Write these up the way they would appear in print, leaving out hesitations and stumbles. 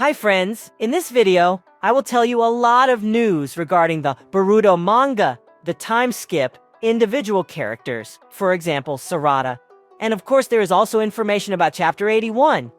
Hi friends, in this video, I will tell you a lot of news regarding the Boruto manga, the time skip, individual characters, for example, Sarada. And of course there is also information about Chapter 81.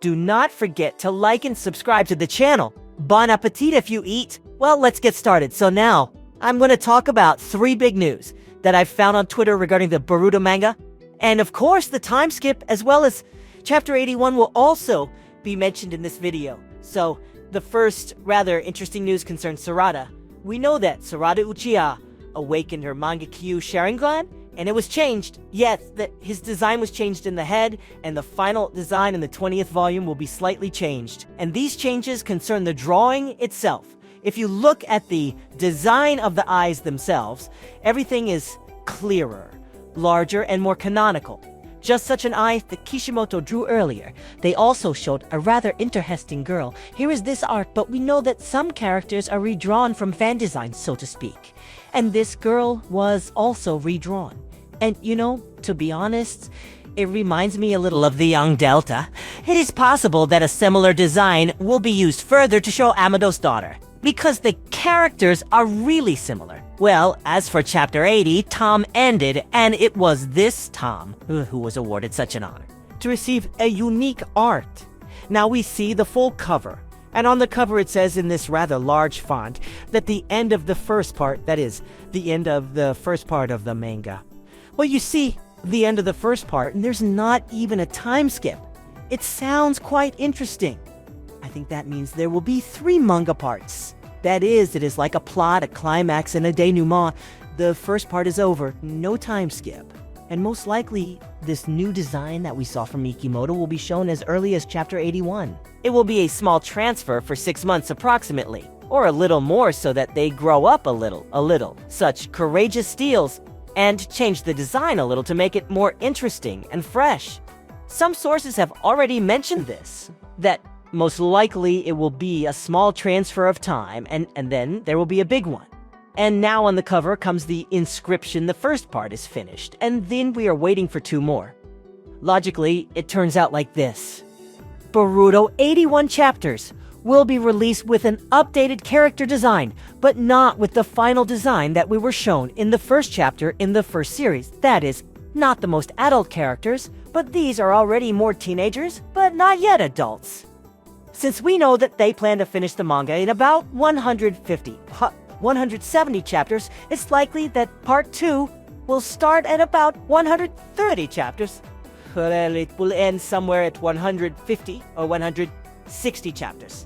Do not forget to like and subscribe to the channel. Bon appetit if you eat. Well, let's get started. So now, I'm going to talk about 3 big news that I've found on Twitter regarding the Boruto manga. And of course, the time skip as well as Chapter 81 will also be mentioned in this video. So, the first rather interesting news concerns Sarada. We know that Sarada Uchiha awakened her Mangekyo Sharingan, and it was changed. Yes, his design was changed in the head, and the final design in the 20th volume will be slightly changed. And these changes concern the drawing itself. If you look at the design of the eyes themselves, everything is clearer, larger, and more canonical. Just such an eye that Kishimoto drew earlier. They also showed a rather interesting girl. Here is this art, but we know that some characters are redrawn from fan designs, so to speak. And this girl was also redrawn. And you know, to be honest, it reminds me a little of the young Delta. It is possible that a similar design will be used further to show Amado's daughter, because the characters are really similar. Well, as for Chapter 80, Tom ended, and it was this Tom who was awarded such an honor, to receive a unique art. Now we see the full cover, and on the cover it says in this rather large font that the end of the first part, that is, the end of the first part of the manga. Well, you see the end of the first part, and there's not even a time skip. It sounds quite interesting. I think that means there will be 3 manga parts. That is, it is like a plot, a climax, and a denouement. The first part is over, no time skip. And most likely, this new design that we saw from Mikimoto will be shown as early as Chapter 81. It will be a small transfer for 6 months approximately, or a little more so that they grow up a little. Such courageous steals, and change the design a little to make it more interesting and fresh. Some sources have already mentioned this, that most likely it will be a small transfer of time, and then there will be a big one. And now on the cover comes the inscription. The first part is finished, and then we are waiting for 2 more. Logically, it turns out like this. Boruto 81 chapters will be released with an updated character design, but not with the final design that we were shown in the first chapter in the first series. That is, not the most adult characters, but these are already more teenagers, but not yet adults. Since we know that they plan to finish the manga in about 170 chapters, it's likely that part 2 will start at about 130 chapters. Well, it will end somewhere at 150 or 160 chapters.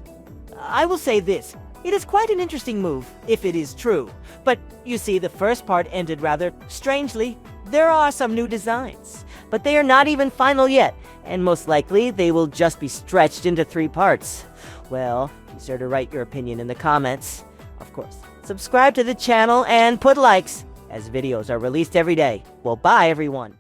I will say this, it is quite an interesting move, if it is true. But you see, the first part ended rather strangely. There are some new designs, but they are not even final yet, and most likely they will just be stretched into 3 parts. Well, be sure to write your opinion in the comments. Of course, subscribe to the channel and put likes, as videos are released every day. Well, bye everyone.